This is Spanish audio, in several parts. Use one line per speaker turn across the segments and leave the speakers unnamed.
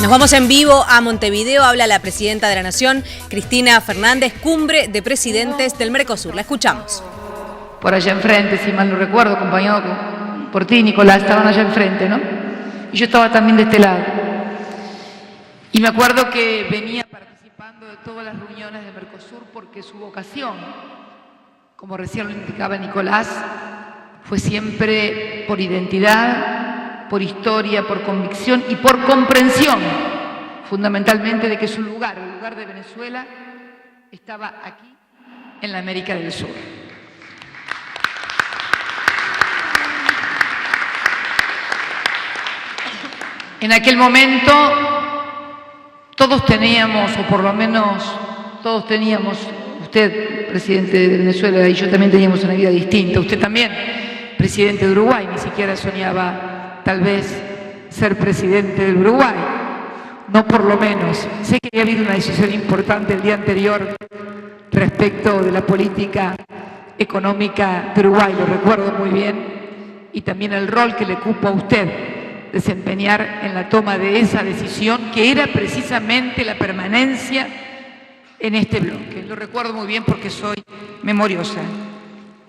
Nos vamos en vivo a Montevideo. Habla la presidenta de la Nación, Cristina Fernández, cumbre de presidentes del Mercosur. La escuchamos.
Por allá enfrente, si mal no recuerdo, acompañado por ti, Nicolás, estaban allá enfrente, ¿no? Y yo estaba también de este lado. Y me acuerdo que venía participando de todas las reuniones del Mercosur porque su vocación, como recién lo indicaba Nicolás, fue siempre por identidad, por historia, por convicción y por comprensión, fundamentalmente de que su lugar, el lugar de Venezuela, estaba aquí, en la América del Sur. En aquel momento todos teníamos, o por lo menos todos teníamos, usted, presidente de Venezuela, y yo también teníamos una vida distinta, usted también, presidente de Uruguay, ni siquiera soñaba tal vez ser presidente del Uruguay, no por lo menos. Sé que había habido una decisión importante el día anterior respecto de la política económica de Uruguay, lo recuerdo muy bien, y también el rol que le cupo a usted desempeñar en la toma de esa decisión, que era precisamente la permanencia en este bloque. Lo recuerdo muy bien porque soy memoriosa,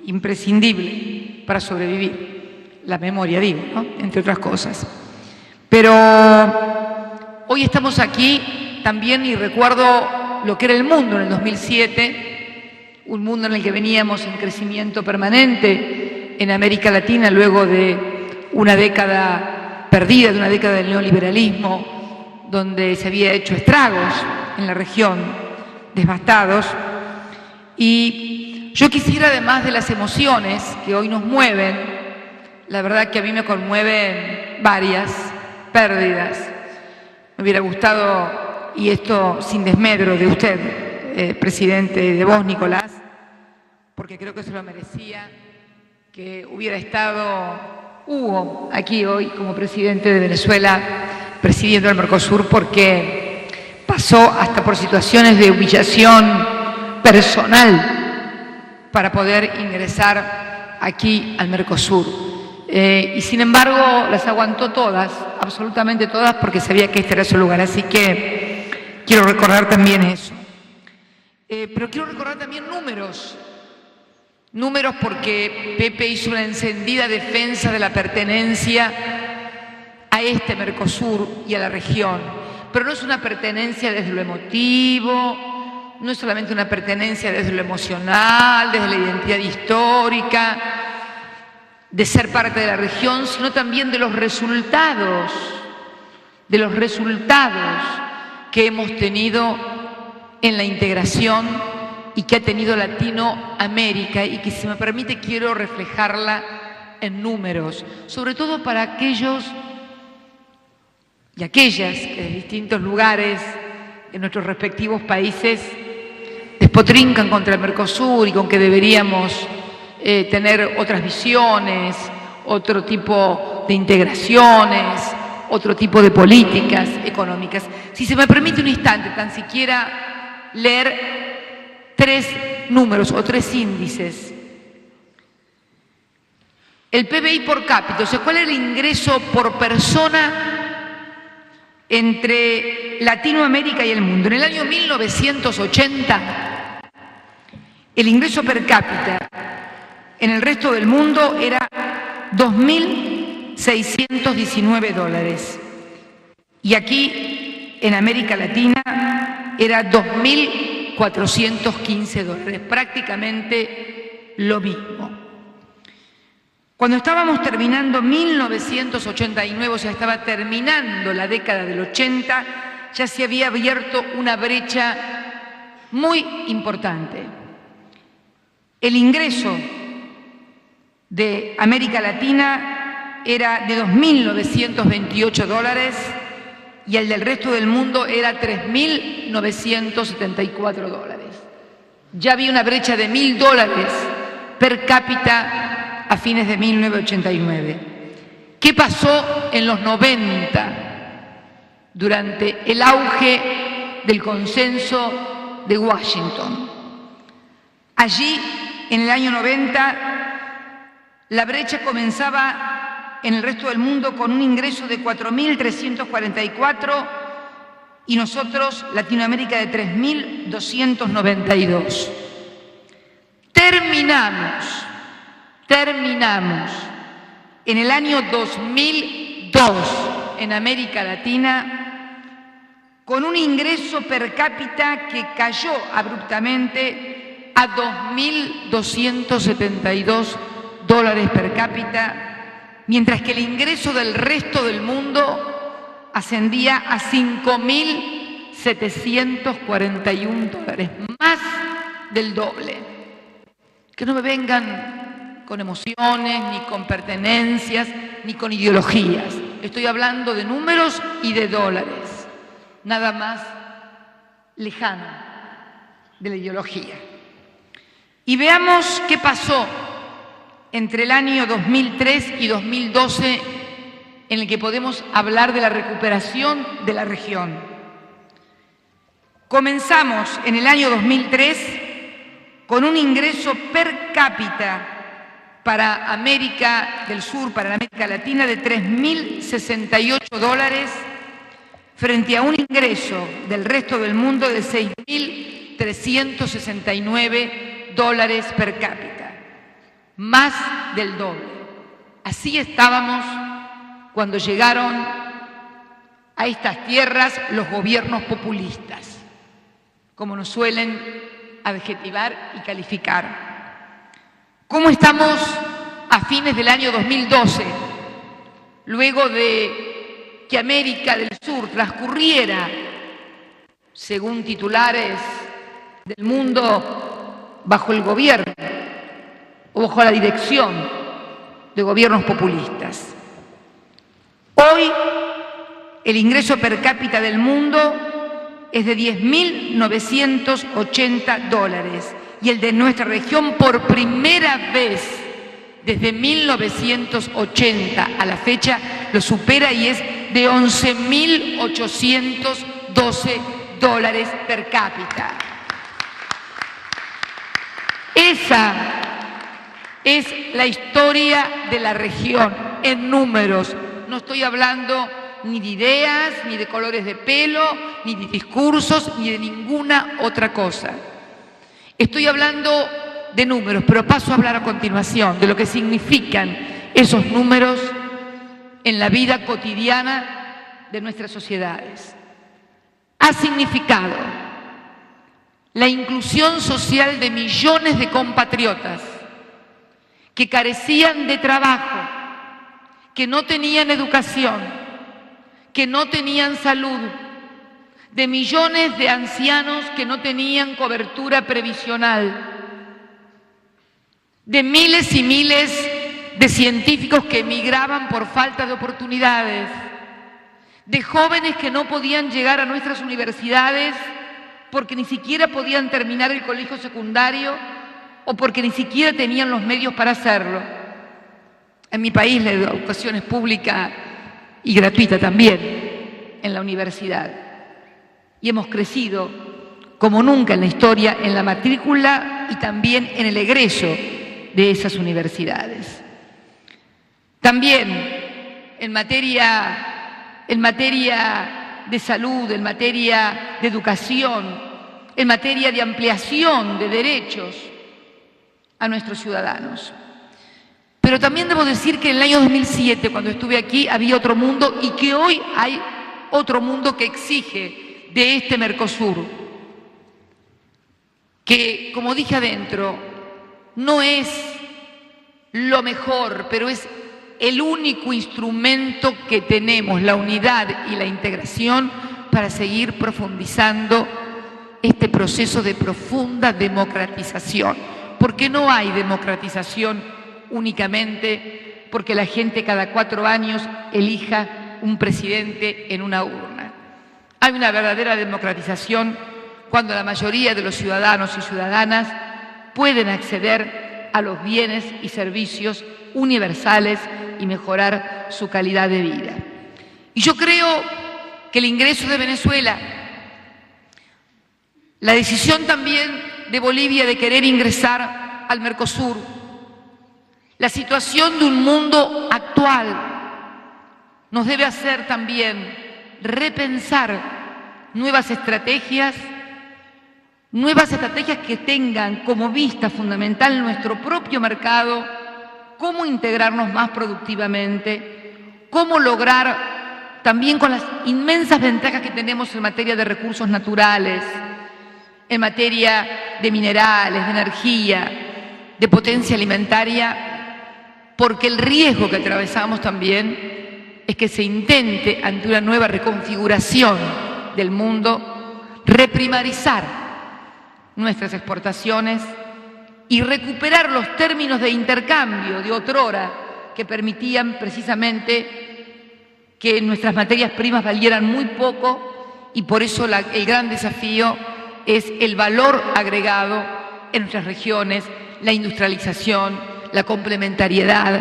imprescindible para sobrevivir. La memoria, digo, ¿no? Entre otras cosas. Pero hoy estamos aquí también y recuerdo lo que era el mundo en el 2007, un mundo en el que veníamos en crecimiento permanente en América Latina luego de una década perdida, de una década del neoliberalismo, donde se había hecho estragos en la región, devastados. Y yo quisiera, además de las emociones que hoy nos mueven, la verdad que a mí me conmueven varias pérdidas. Me hubiera gustado, y esto sin desmedro de usted, presidente, de vos, Nicolás, porque creo que se lo merecía, que hubiera estado Hugo aquí hoy como presidente de Venezuela, presidiendo el Mercosur, porque pasó hasta por situaciones de humillación personal para poder ingresar aquí al Mercosur. Y sin embargo las aguantó todas, absolutamente todas, porque sabía que este era su lugar. Así que quiero recordar también eso. Pero quiero recordar también números. Números porque Pepe hizo una encendida defensa de la pertenencia a este Mercosur y a la región. Pero no es una pertenencia desde lo emotivo, no es solamente una pertenencia desde lo emocional, desde la identidad histórica, de ser parte de la región, sino también de los resultados que hemos tenido en la integración y que ha tenido Latinoamérica, y que, si me permite, quiero reflejarla en números, sobre todo para aquellos y aquellas que de distintos lugares en nuestros respectivos países despotrincan contra el Mercosur y con que deberíamos tener otras visiones, otro tipo de integraciones, otro tipo de políticas económicas. Si se me permite un instante, tan siquiera leer tres números o tres índices. El PBI por cápita, o sea, ¿cuál es el ingreso por persona entre Latinoamérica y el mundo? En el año 1980, el ingreso per cápita en el resto del mundo era $2.619. Y aquí, en América Latina, era $2.415, prácticamente lo mismo. Cuando estábamos terminando 1989, o sea, estaba terminando la década del 80, ya se había abierto una brecha muy importante. El ingreso de América Latina era de $2.928 y el del resto del mundo era $3.974. Ya había una brecha de $1.000 per cápita a fines de 1989. ¿Qué pasó en los 90 durante el auge del consenso de Washington? Allí, en el año 90, la brecha comenzaba en el resto del mundo con un ingreso de 4.344 y nosotros Latinoamérica de 3.292. Terminamos en el año 2002 en América Latina con un ingreso per cápita que cayó abruptamente a $2.272 per cápita, mientras que el ingreso del resto del mundo ascendía a $5.741, más del doble. Que no me vengan con emociones, ni con pertenencias, ni con ideologías. Estoy hablando de números y de dólares, nada más lejano de la ideología. Y veamos qué pasó entre el año 2003 y 2012, en el que podemos hablar de la recuperación de la región. Comenzamos en el año 2003 con un ingreso per cápita para América del Sur, para la América Latina, de $3.068, frente a un ingreso del resto del mundo de $6.369 per cápita, más del doble. Así estábamos cuando llegaron a estas tierras los gobiernos populistas, como nos suelen adjetivar y calificar. ¿Cómo estamos a fines del año 2012, luego de que América del Sur transcurriera, según titulares del mundo, bajo el gobierno o bajo la dirección de gobiernos populistas? Hoy el ingreso per cápita del mundo es de $10.980 y el de nuestra región, por primera vez desde 1980 a la fecha, lo supera y es de $11.812 per cápita. Esa es la historia de la región en números. No estoy hablando ni de ideas, ni de colores de pelo, ni de discursos, ni de ninguna otra cosa. Estoy hablando de números, pero paso a hablar a continuación de lo que significan esos números en la vida cotidiana de nuestras sociedades. Ha significado la inclusión social de millones de compatriotas que carecían de trabajo, que no tenían educación, que no tenían salud, de millones de ancianos que no tenían cobertura previsional, de miles y miles de científicos que emigraban por falta de oportunidades, de jóvenes que no podían llegar a nuestras universidades porque ni siquiera podían terminar el colegio secundario o porque ni siquiera tenían los medios para hacerlo. En mi país la educación es pública y gratuita también en la universidad. Y hemos crecido como nunca en la historia en la matrícula y también en el egreso de esas universidades. También en materia de salud, en materia de educación, en materia de ampliación de derechos a nuestros ciudadanos. Pero también debo decir que en el año 2007, cuando estuve aquí, había otro mundo y que hoy hay otro mundo que exige de este Mercosur, que, como dije adentro, no es lo mejor, pero es el único instrumento que tenemos, la unidad y la integración, para seguir profundizando este proceso de profunda democratización. Porque no hay democratización únicamente porque la gente cada 4 años elija un presidente en una urna. Hay una verdadera democratización cuando la mayoría de los ciudadanos y ciudadanas pueden acceder a los bienes y servicios universales y mejorar su calidad de vida. Y yo creo que el ingreso de Venezuela, la decisión también de Bolivia de querer ingresar al Mercosur, la situación de un mundo actual nos debe hacer también repensar nuevas estrategias que tengan como vista fundamental nuestro propio mercado, cómo integrarnos más productivamente, cómo lograr también con las inmensas ventajas que tenemos en materia de recursos naturales, en materia de minerales, de energía, de potencia alimentaria, porque el riesgo que atravesamos también es que se intente, ante una nueva reconfiguración del mundo, reprimarizar nuestras exportaciones y recuperar los términos de intercambio de otrora que permitían precisamente que nuestras materias primas valieran muy poco, y por eso el gran desafío es el valor agregado en nuestras regiones, la industrialización, la complementariedad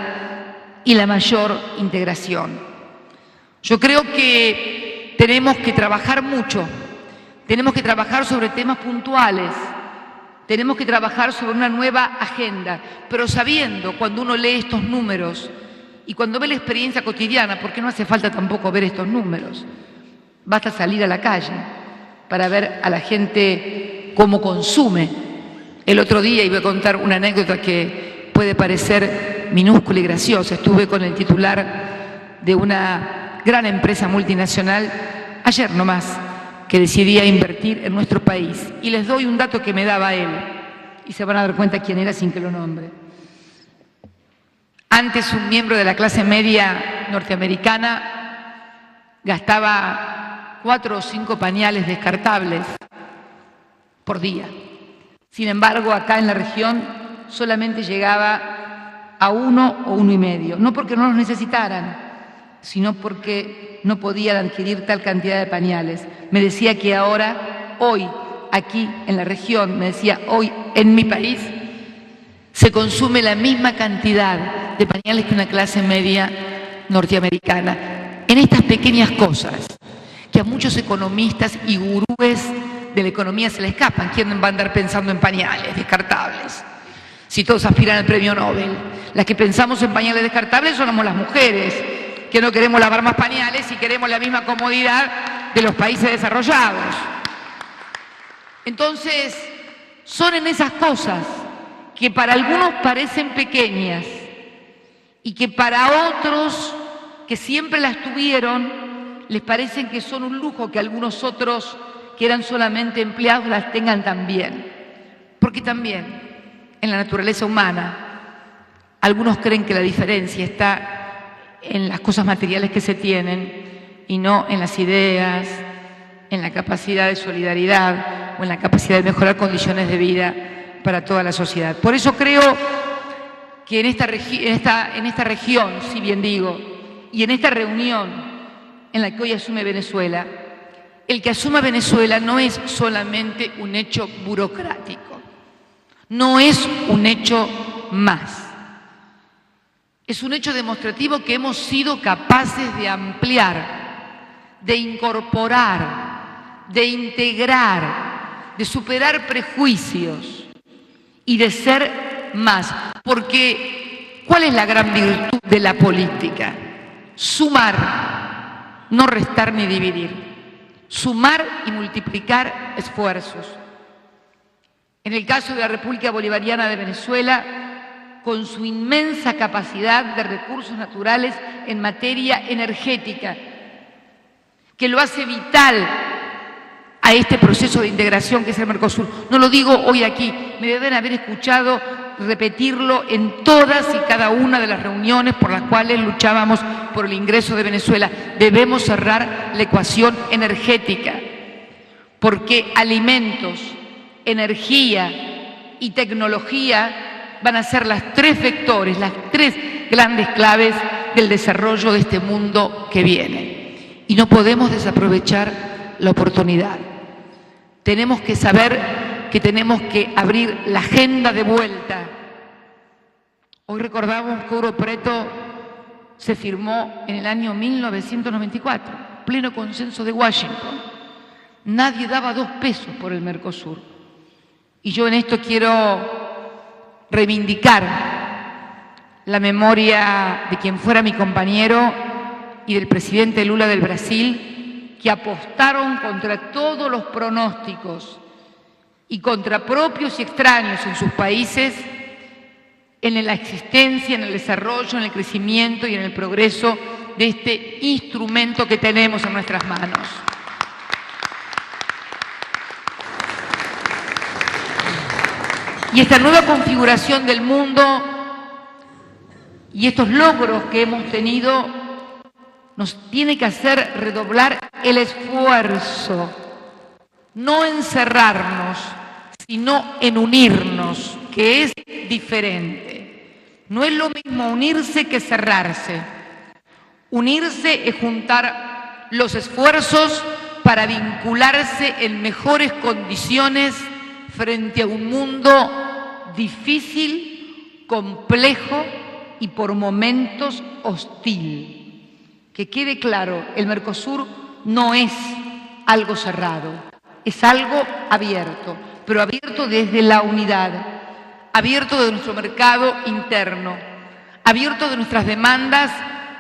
y la mayor integración. Yo creo que tenemos que trabajar mucho, tenemos que trabajar sobre temas puntuales, tenemos que trabajar sobre una nueva agenda, pero sabiendo, cuando uno lee estos números y cuando ve la experiencia cotidiana, porque no hace falta tampoco ver estos números, basta salir a la calle para ver a la gente cómo consume. El otro día, y voy a contar una anécdota que puede parecer minúscula y graciosa, estuve con el titular de una gran empresa multinacional ayer nomás, que decidía invertir en nuestro país. Y les doy un dato que me daba él, y se van a dar cuenta quién era sin que lo nombre. Antes, un miembro de la clase media norteamericana gastaba 4 o 5 pañales descartables por día. Sin embargo, acá en la región solamente llegaba a 1 o 1,5. No porque no los necesitaran, sino porque no podían adquirir tal cantidad de pañales. Me decía que ahora, hoy, aquí en la región, me decía, hoy en mi país, se consume la misma cantidad de pañales que una clase media norteamericana. En estas pequeñas cosas, que a muchos economistas y gurúes de la economía se le escapan. ¿Quién va a andar pensando en pañales descartables? Si todos aspiran al premio Nobel. Las que pensamos en pañales descartables somos las mujeres, que no queremos lavar más pañales y queremos la misma comodidad de los países desarrollados. Entonces, son en esas cosas que para algunos parecen pequeñas y que para otros que siempre las tuvieron les parecen que son un lujo, que algunos otros que eran solamente empleados las tengan también. Porque también en la naturaleza humana algunos creen que la diferencia está en las cosas materiales que se tienen y no en las ideas, en la capacidad de solidaridad o en la capacidad de mejorar condiciones de vida para toda la sociedad. Por eso creo que en esta región, si bien digo, y en esta reunión en la que hoy asume Venezuela, el que asuma Venezuela no es solamente un hecho burocrático, no es un hecho más. Es un hecho demostrativo que hemos sido capaces de ampliar, de incorporar, de integrar, de superar prejuicios y de ser más. Porque, ¿cuál es la gran virtud de la política? Sumar, no restar ni dividir. Sumar y multiplicar esfuerzos. En el caso de la República Bolivariana de Venezuela, con su inmensa capacidad de recursos naturales en materia energética, que lo hace vital a este proceso de integración que es el Mercosur. No lo digo hoy aquí, me deben haber escuchado repetirlo en todas y cada una de las reuniones por las cuales luchábamos por el ingreso de Venezuela. Debemos cerrar la ecuación energética, porque alimentos, energía y tecnología van a ser las 3 vectores, las 3 grandes claves del desarrollo de este mundo que viene. Y no podemos desaprovechar la oportunidad. Tenemos que saber que tenemos que abrir la agenda de vuelta. Hoy recordamos que Ouro Preto se firmó en el año 1994, pleno consenso de Washington. Nadie daba 2 pesos por el Mercosur. Y yo en esto quiero reivindicar la memoria de quien fuera mi compañero y del presidente Lula del Brasil, que apostaron contra todos los pronósticos y contra propios y extraños en sus países, en la existencia, en el desarrollo, en el crecimiento y en el progreso de este instrumento que tenemos en nuestras manos. Y esta nueva configuración del mundo y estos logros que hemos tenido nos tiene que hacer redoblar el esfuerzo, no encerrarnos, sino en unirnos, que es diferente. No es lo mismo unirse que cerrarse. Unirse es juntar los esfuerzos para vincularse en mejores condiciones frente a un mundo difícil, complejo y por momentos hostil. Que quede claro, el Mercosur no es algo cerrado, es algo abierto, pero abierto desde la unidad, abierto de nuestro mercado interno, abierto de nuestras demandas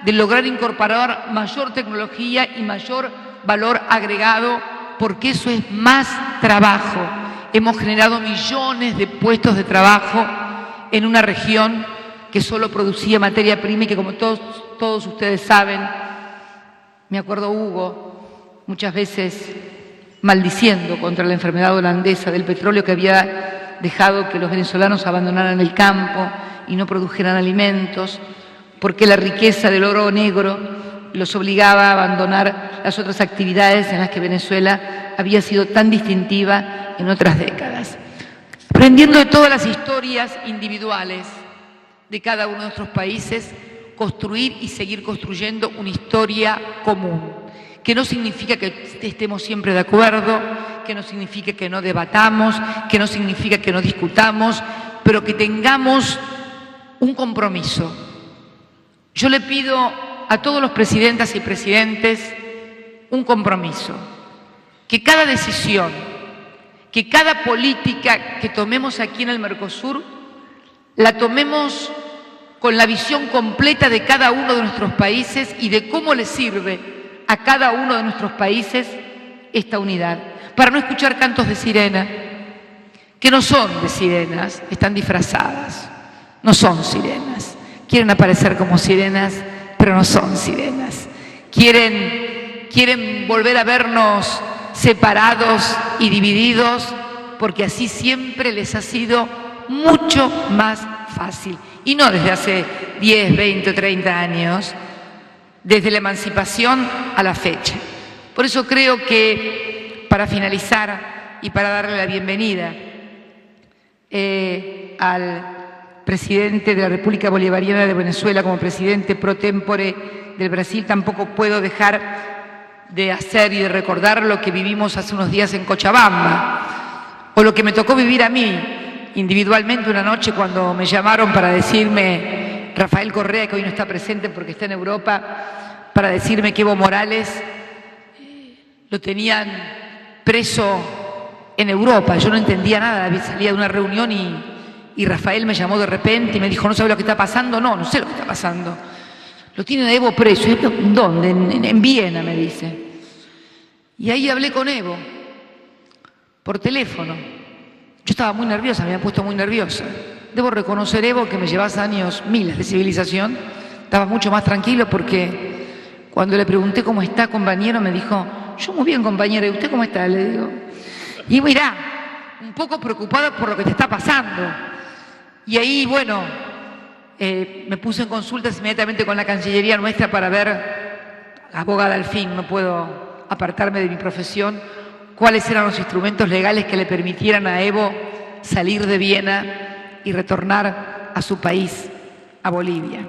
de lograr incorporar mayor tecnología y mayor valor agregado, porque eso es más trabajo. Hemos generado millones de puestos de trabajo en una región que solo producía materia prima y que, como todos ustedes saben, me acuerdo Hugo muchas veces maldiciendo contra la enfermedad holandesa del petróleo que había dejado que los venezolanos abandonaran el campo y no produjeran alimentos, porque la riqueza del oro negro los obligaba a abandonar las otras actividades en las que Venezuela había sido tan distintiva en otras décadas. Aprendiendo de todas las historias individuales de cada uno de nuestros países, construir y seguir construyendo una historia común, que no significa que estemos siempre de acuerdo, que no significa que no debatamos, que no significa que no discutamos, pero que tengamos un compromiso. Yo le pido a todos los presidentas y presidentes un compromiso, que cada decisión, que cada política que tomemos aquí en el Mercosur, la tomemos con la visión completa de cada uno de nuestros países y de cómo le sirve a cada uno de nuestros países esta unidad, para no escuchar cantos de sirena, que no son de sirenas, están disfrazadas, no son sirenas, quieren aparecer como sirenas, pero no son sirenas, quieren volver a vernos separados y divididos, porque así siempre les ha sido mucho más fácil. Y no desde hace 10, 20 o 30 años, desde la emancipación a la fecha. Por eso creo que, para finalizar y para darle la bienvenida al presidente de la República Bolivariana de Venezuela como presidente pro tempore del Brasil, tampoco puedo dejar de hacer y de recordar lo que vivimos hace unos días en Cochabamba, o lo que me tocó vivir a mí individualmente una noche cuando me llamaron para decirme, Rafael Correa, que hoy no está presente porque está en Europa, para decirme que Evo Morales lo tenían preso en Europa. Yo no entendía nada, salía de una reunión y Rafael me llamó de repente y me dijo, ¿no sabe lo que está pasando? No sé lo que está pasando. Lo tienen a Evo preso. ¿Dónde? En Viena, me dice. Y ahí hablé con Evo, por teléfono. Yo estaba muy nerviosa, me había puesto muy nerviosa. Debo reconocer, Evo, que me llevas años, miles de civilización. Estaba mucho más tranquilo porque cuando le pregunté cómo está, compañero, me dijo, yo muy bien, compañero, ¿y usted cómo está? Le digo. Y mirá, un poco preocupada por lo que te está pasando. Y ahí, bueno, me puse en consultas inmediatamente con la Cancillería nuestra para ver, abogada al fin, no puedo apartarme de mi profesión, cuáles eran los instrumentos legales que le permitieran a Evo salir de Viena y retornar a su país, a Bolivia.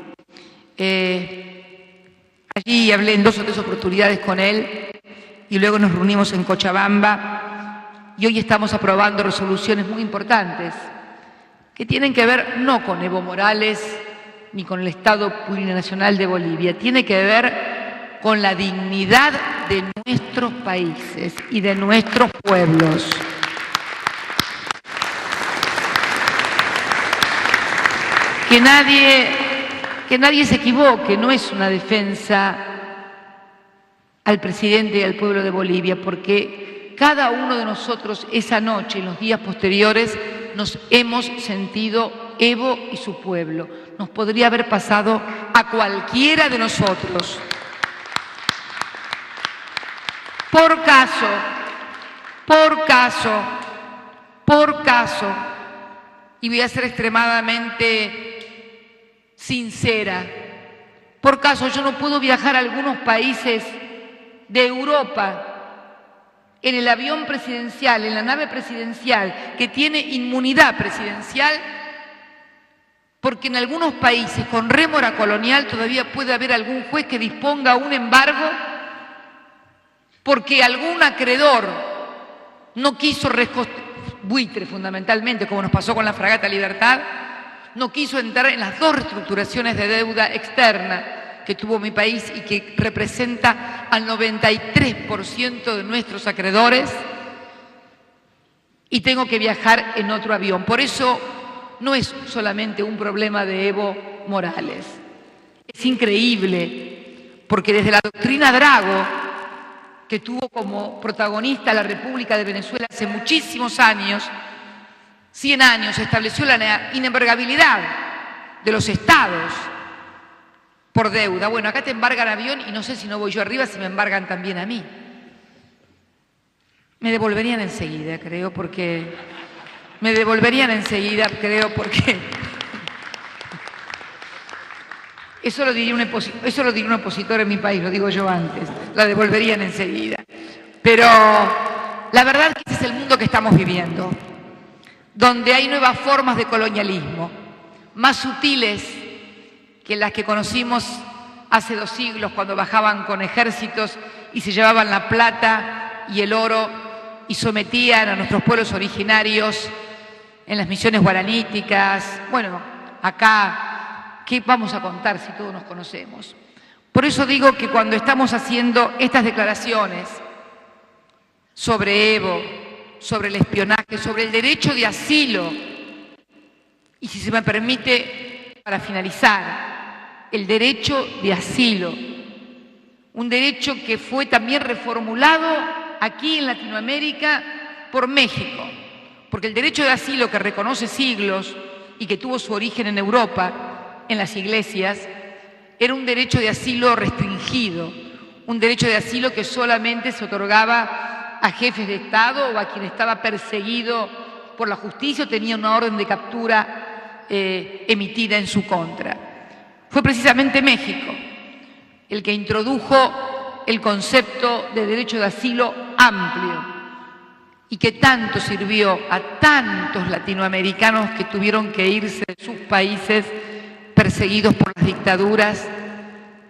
Allí hablé en 2 o 3 oportunidades con él y luego nos reunimos en Cochabamba y hoy estamos aprobando resoluciones muy importantes que tienen que ver no con Evo Morales ni con el Estado plurinacional de Bolivia, tiene que ver con la dignidad de nuestros países y de nuestros pueblos. Que nadie se equivoque, no es una defensa al presidente y al pueblo de Bolivia, porque cada uno de nosotros esa noche y los días posteriores nos hemos sentido Evo y su pueblo. Nos podría haber pasado a cualquiera de nosotros. Por caso, y voy a ser extremadamente sincera, por caso yo no puedo viajar a algunos países de Europa en el avión presidencial, en la nave presidencial, que tiene inmunidad presidencial, porque en algunos países con rémora colonial todavía puede haber algún juez que disponga un embargo porque algún acreedor no quiso buitre fundamentalmente, como nos pasó con la fragata Libertad, no quiso entrar en las 2 reestructuraciones de deuda externa que tuvo mi país y que representa al 93% de nuestros acreedores, y tengo que viajar en otro avión. Por eso no es solamente un problema de Evo Morales. Es increíble, porque desde la doctrina Drago, que tuvo como protagonista la República de Venezuela hace muchísimos años, 100 años, estableció la inembargabilidad de los estados por deuda. Bueno, acá te embargan avión y no sé si no voy yo arriba, si me embargan también a mí. Me devolverían enseguida, creo, porque... Eso lo diría un opositor en mi país, lo digo yo antes, la devolverían enseguida. Pero la verdad es que ese es el mundo que estamos viviendo, donde hay nuevas formas de colonialismo, más sutiles que las que conocimos hace 2 siglos, cuando bajaban con ejércitos y se llevaban la plata y el oro y sometían a nuestros pueblos originarios en las misiones guaraníticas. Bueno, acá... ¿Qué vamos a contar si todos nos conocemos? Por eso digo que cuando estamos haciendo estas declaraciones sobre Evo, sobre el espionaje, sobre el derecho de asilo, y si se me permite, para finalizar, el derecho de asilo, un derecho que fue también reformulado aquí en Latinoamérica por México, porque el derecho de asilo que reconoce siglos y que tuvo su origen en Europa, en las iglesias, era un derecho de asilo restringido, un derecho de asilo que solamente se otorgaba a jefes de Estado o a quien estaba perseguido por la justicia o tenía una orden de captura emitida en su contra. Fue precisamente México el que introdujo el concepto de derecho de asilo amplio y que tanto sirvió a tantos latinoamericanos que tuvieron que irse de sus países perseguidos por las dictaduras,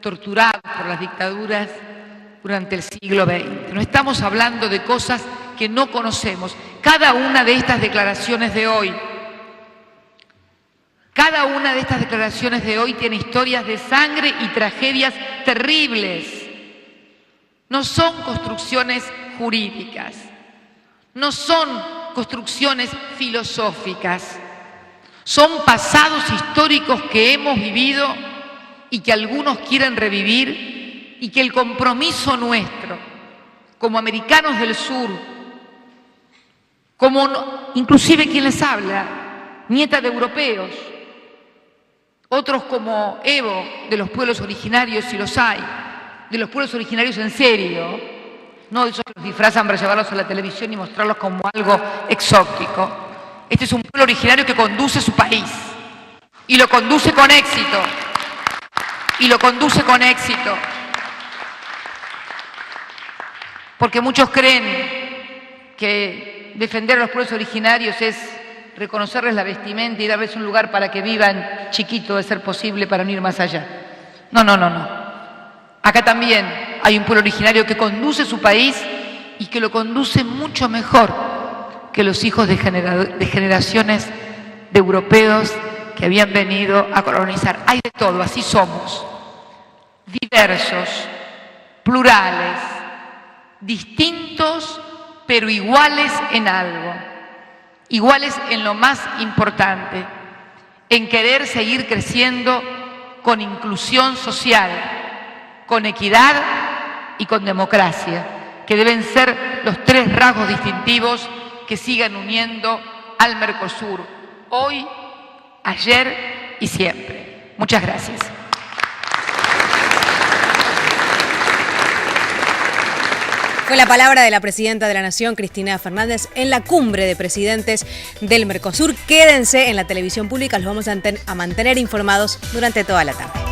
torturados por las dictaduras durante el siglo XX. No estamos hablando de cosas que no conocemos. Cada una de estas declaraciones de hoy, tiene historias de sangre y tragedias terribles. No son construcciones jurídicas, no son construcciones filosóficas. Son pasados históricos que hemos vivido y que algunos quieren revivir, y que el compromiso nuestro, como americanos del sur, inclusive quien les habla, nieta de europeos, otros como Evo, de los pueblos originarios, si los hay, de los pueblos originarios en serio, no de esos que los disfrazan para llevarlos a la televisión y mostrarlos como algo exótico. Este es un pueblo originario que conduce su país y lo conduce con éxito. Porque muchos creen que defender a los pueblos originarios es reconocerles la vestimenta y darles un lugar para que vivan chiquito, de ser posible, para no ir más allá. No. Acá también hay un pueblo originario que conduce su país y que lo conduce mucho mejor que los hijos de generaciones de europeos que habían venido a colonizar. Hay de todo, así somos, diversos, plurales, distintos, pero iguales en algo, iguales en lo más importante, en querer seguir creciendo con inclusión social, con equidad y con democracia, que deben ser los 3 rasgos distintivos que sigan uniendo al Mercosur, hoy, ayer y siempre. Muchas gracias.
Fue la palabra de la presidenta de la Nación, Cristina Fernández, en la cumbre de presidentes del Mercosur. Quédense en la televisión pública, los vamos a mantener informados durante toda la tarde.